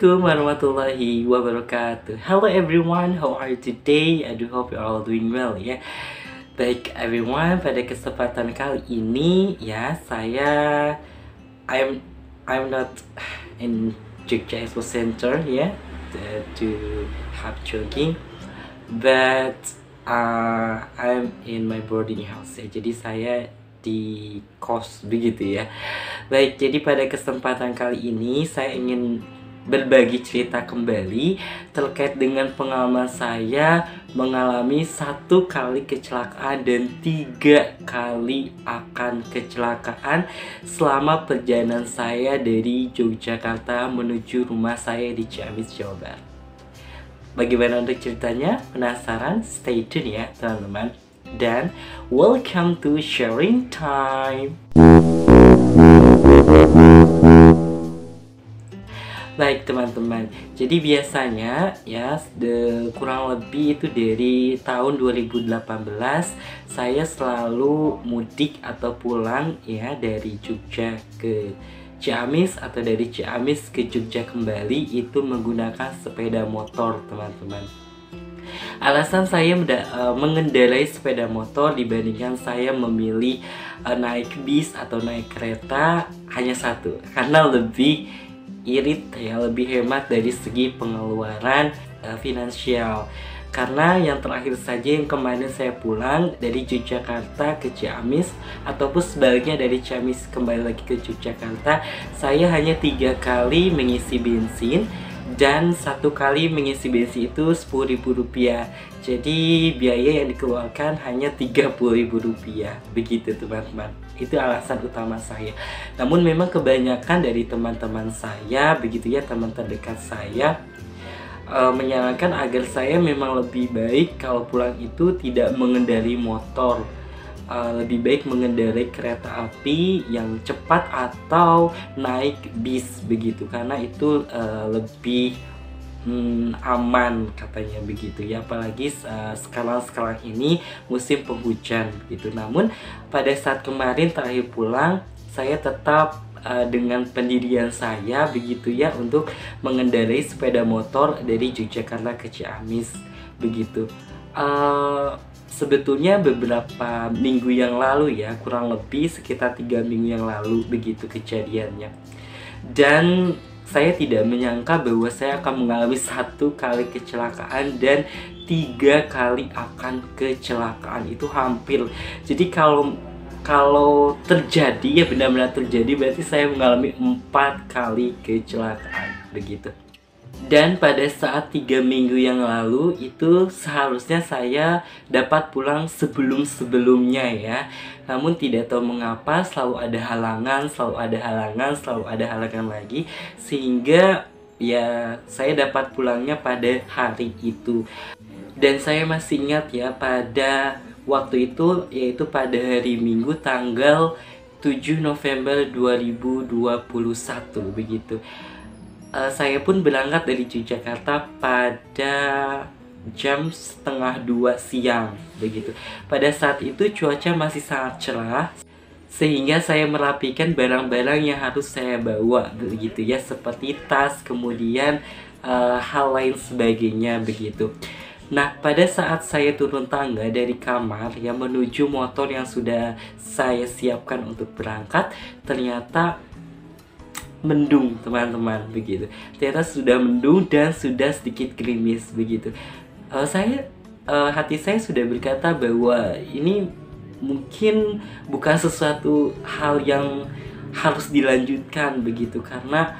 Assalamualaikum warahmatullahi wabarakatuh. Hello everyone, how are you today? I do hope you're all doing well ya. Baik everyone, pada kesempatan kali ini ya I'm I'm not in Jogja Expo Center ya to have jogging, but I'm in my boarding house ya. Jadi saya di kos begitu ya. Baik, jadi pada kesempatan kali ini saya ingin berbagi cerita kembali terkait dengan pengalaman saya mengalami 1 kali kecelakaan dan 3 kali akan kecelakaan selama perjalanan saya dari Yogyakarta menuju rumah saya di Ciamis, Jawa Barat. Bagaimana untuk ceritanya? Penasaran? Stay tune ya teman-teman. Dan welcome to sharing time. Baik teman-teman, jadi biasanya ya kurang lebih itu dari tahun 2018 saya selalu mudik atau pulang ya dari Jogja ke Ciamis atau dari Ciamis ke Jogja kembali itu menggunakan sepeda motor teman-teman. Alasan saya mengendarai sepeda motor dibandingkan saya memilih naik bis atau naik kereta hanya satu, karena lebih irit ya, lebih hemat dari segi pengeluaran finansial. Karena yang terakhir saja yang kemarin saya pulang dari Yogyakarta ke Ciamis ataupun sebaliknya dari Ciamis kembali lagi ke Yogyakarta, saya hanya 3 kali mengisi bensin dan 1 kali mengisi bensin itu Rp10.000. Jadi biaya yang dikeluarkan hanya Rp30.000 begitu teman-teman. Itu alasan utama saya. Namun memang kebanyakan dari teman-teman saya begitu ya, teman terdekat saya menyarankan agar saya memang lebih baik kalau pulang itu tidak mengendarai motor, lebih baik mengendarai kereta api yang cepat atau naik bis begitu, karena itu lebih aman katanya begitu ya, apalagi sekarang ini musim penghujan gitu. Namun pada saat kemarin terakhir pulang saya tetap dengan pendirian saya begitu ya untuk mengendarai sepeda motor dari Yogyakarta ke Ciamis begitu. Sebetulnya beberapa minggu yang lalu ya, kurang lebih sekitar 3 minggu yang lalu begitu kejadiannya. Dan saya tidak menyangka bahwa saya akan mengalami 1 kali kecelakaan dan 3 kali akan kecelakaan. Itu hampir. Jadi kalau terjadi ya, benar-benar terjadi, berarti saya mengalami 4 kali kecelakaan begitu. Dan pada saat 3 minggu yang lalu itu seharusnya saya dapat pulang sebelum-sebelumnya ya. Namun tidak tahu mengapa selalu ada halangan lagi, sehingga ya saya dapat pulangnya pada hari itu. Dan saya masih ingat ya, pada waktu itu yaitu pada hari Minggu tanggal 7 November 2021 begitu. Saya pun berangkat dari Yogyakarta pada jam 1:30 siang begitu. Pada saat itu cuaca masih sangat cerah, sehingga saya merapikan barang-barang yang harus saya bawa begitu ya, seperti tas, kemudian hal lain sebagainya begitu. Nah, pada saat saya turun tangga dari kamar yang menuju motor yang sudah saya siapkan untuk berangkat, ternyata mendung teman-teman begitu. Ternyata sudah mendung dan sudah sedikit gerimis begitu. Hati saya sudah berkata bahwa ini mungkin bukan sesuatu hal yang harus dilanjutkan begitu, karena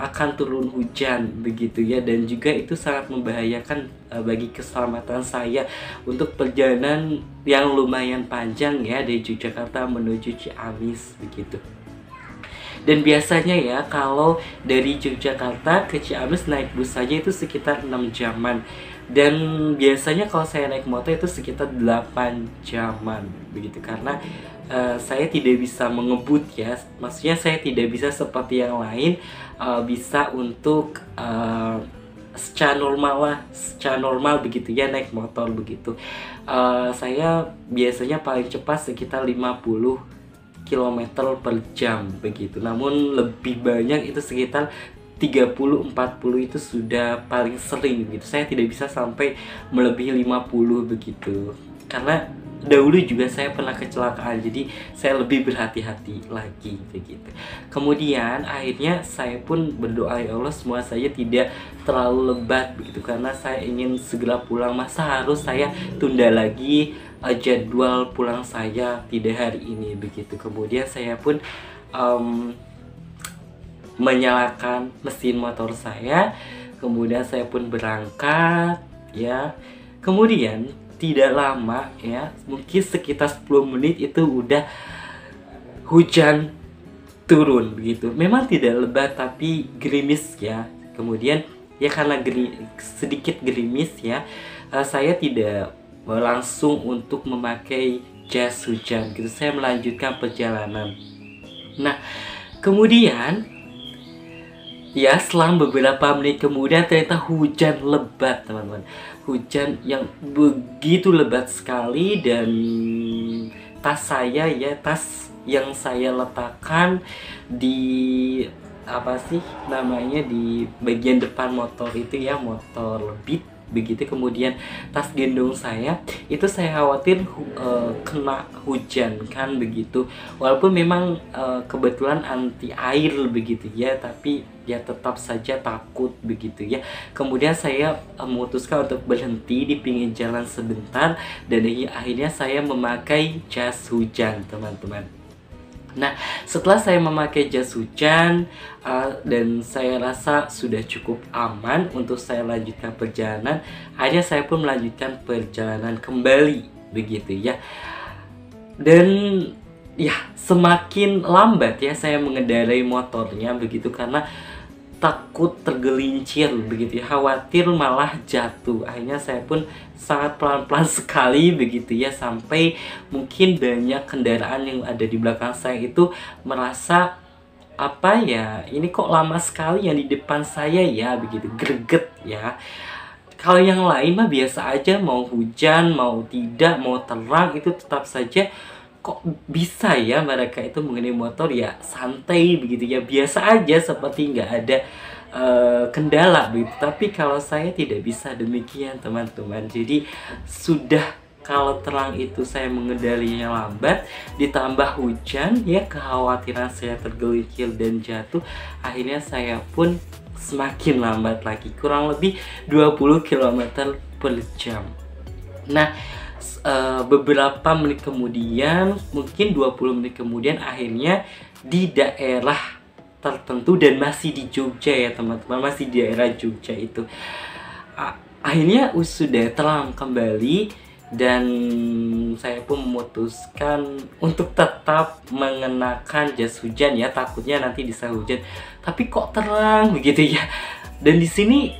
akan turun hujan begitu ya, dan juga itu sangat membahayakan bagi keselamatan saya untuk perjalanan yang lumayan panjang ya dari Yogyakarta menuju Ciamis begitu. Dan biasanya ya kalau dari Yogyakarta ke Ciamis naik bus saja itu sekitar 6 jaman. Dan biasanya kalau saya naik motor itu sekitar 8 jaman begitu, karena saya tidak bisa mengebut ya. Maksudnya saya tidak bisa seperti yang lain bisa untuk secara normal begitu ya naik motor begitu. Saya biasanya paling cepat sekitar 50 km per jam begitu. Namun lebih banyak itu sekitar 30-40 itu sudah paling sering gitu. Saya tidak bisa sampai melebihi 50 begitu. Karena dahulu juga saya pernah kecelakaan, jadi saya lebih berhati-hati lagi begitu. Kemudian akhirnya saya pun berdoa, ya Allah semua saya tidak terlalu lebat begitu, karena saya ingin segera pulang. Masa harus saya tunda lagi jadwal pulang saya tidak hari ini begitu. Kemudian saya pun menyalakan mesin motor saya, kemudian saya pun berangkat ya. Kemudian tidak lama ya, mungkin sekitar 10 menit itu udah hujan turun begitu. Memang tidak lebat tapi gerimis ya. Kemudian ya karena sedikit gerimis ya, saya tidak langsung untuk memakai jas hujan gitu. Saya melanjutkan perjalanan. Nah, kemudian ya selang beberapa menit kemudian ternyata hujan lebat, teman-teman. Hujan yang begitu lebat sekali, dan tas saya ya, tas yang saya letakkan di apa sih namanya, di bagian depan motor itu ya, motor Beat begitu. Kemudian tas gendong saya itu saya khawatir kena hujan kan begitu. Walaupun memang kebetulan anti air begitu ya, tapi ya tetap saja takut begitu ya. Kemudian saya memutuskan untuk berhenti di pinggir jalan sebentar, dan akhirnya saya memakai jas hujan, teman-teman. Nah, setelah saya memakai jas hujan dan saya rasa sudah cukup aman untuk saya lanjutkan perjalanan, akhirnya saya pun melanjutkan perjalanan kembali begitu ya. Dan ya semakin lambat ya saya mengendarai motornya begitu, karena takut tergelincir begitu ya, khawatir malah jatuh. Akhirnya saya pun sangat pelan-pelan sekali begitu ya, sampai mungkin banyak kendaraan yang ada di belakang saya itu merasa apa ya, ini kok lama sekali yang di depan saya ya begitu, greget ya. Kalau yang lain mah biasa aja, mau hujan mau tidak, mau terang itu tetap saja kok bisa ya mereka itu mengenai motor ya santai begitu ya, biasa aja seperti nggak ada kendala begitu. Tapi kalau saya tidak bisa demikian, teman-teman. Jadi sudah, kalau terang itu saya mengendalinya lambat, ditambah hujan ya, kekhawatiran saya tergelincir dan jatuh, akhirnya saya pun semakin lambat lagi, kurang lebih 20 km per jam. Nah, beberapa menit kemudian, mungkin 20 menit kemudian, akhirnya di daerah tertentu, dan masih di Jogja ya teman-teman, masih di daerah Jogja itu, akhirnya sudah terang kembali, dan saya pun memutuskan untuk tetap mengenakan jas hujan ya, takutnya nanti bisa hujan. Tapi kok terang begitu ya, dan di sini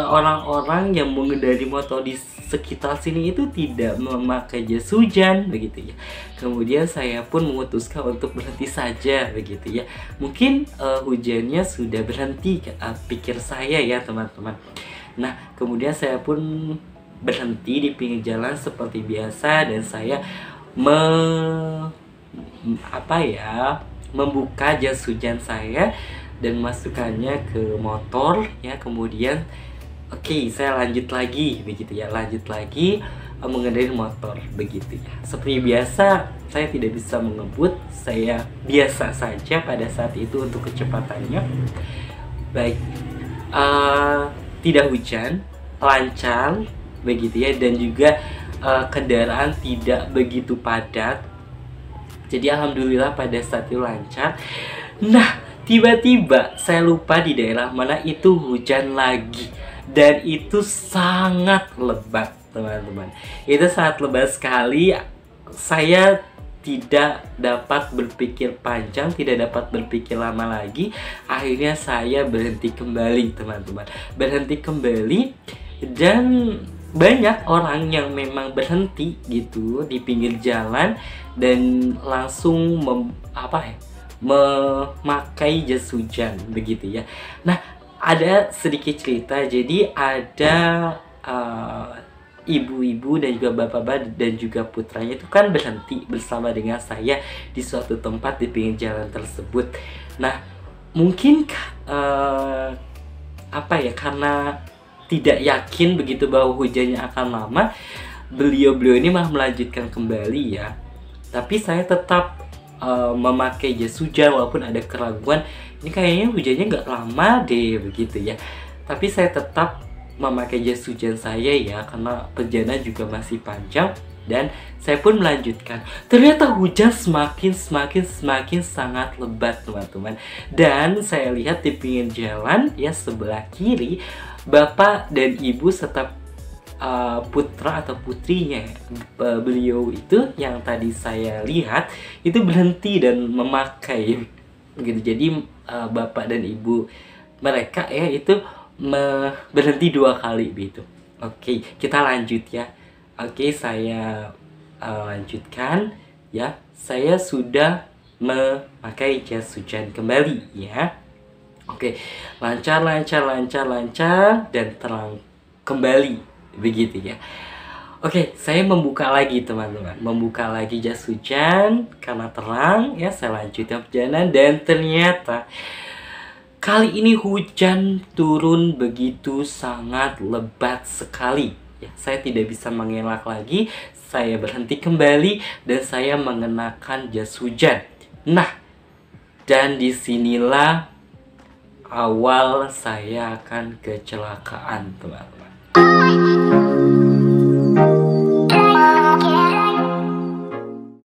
orang-orang yang mengendarai motor di sekitar sini itu tidak memakai jas hujan begitu ya. Kemudian saya pun memutuskan untuk berhenti saja begitu ya. Mungkin hujannya sudah berhenti, pikir saya ya teman-teman. Nah, kemudian saya pun berhenti di pinggir jalan seperti biasa, dan saya membuka jas hujan saya dan masukkannya ke motor ya. Kemudian saya lanjut lagi begitu ya, lanjut lagi mengendarai motor begitu ya. Seperti biasa, saya tidak bisa mengebut, saya biasa saja pada saat itu untuk kecepatannya. Baik, tidak hujan, lancar begitu ya, dan juga kendaraan tidak begitu padat. Jadi alhamdulillah pada saat itu lancar. Nah, tiba-tiba saya lupa di daerah mana itu hujan lagi, dan itu sangat lebat, teman-teman. Itu sangat lebat sekali. Saya tidak dapat berpikir panjang, tidak dapat berpikir lama lagi. Akhirnya saya berhenti kembali, teman-teman. Berhenti kembali, dan banyak orang yang memang berhenti gitu di pinggir jalan dan langsung memakai jas hujan begitu ya. Nah, ada sedikit cerita. Jadi ada ibu-ibu dan juga bapak-bapak dan juga putranya itu kan berhenti bersama dengan saya di suatu tempat di pinggir jalan tersebut. Nah, mungkin apa ya, karena tidak yakin begitu bahwa hujannya akan lama, beliau ini malah melanjutkan kembali ya. Tapi saya tetap memakai jas hujan walaupun ada keraguan, ini kayaknya hujannya nggak lama deh begitu ya. Tapi saya tetap memakai jas hujan saya ya, karena perjalanan juga masih panjang. Dan saya pun melanjutkan. Ternyata hujan semakin sangat lebat teman-teman. Dan saya lihat di pinggir jalan ya sebelah kiri, bapak dan ibu serta putra atau putrinya beliau itu yang tadi saya lihat itu berhenti dan memakai gitu. Jadi bapak dan ibu mereka ya itu berhenti 2 kali begitu. Oke, kita lanjut ya. Oke, saya lanjutkan ya. Saya sudah memakai jas hujan kembali ya. Oke, lancar dan terang kembali begitu ya. Oke, saya membuka lagi teman-teman. Membuka lagi jas hujan karena terang ya. Saya lanjutkan perjalanan dan ternyata kali ini hujan turun begitu sangat lebat sekali. Ya, saya tidak bisa mengelak lagi. Saya berhenti kembali dan saya mengenakan jas hujan. Nah, dan disinilah awal saya akan kecelakaan teman-teman.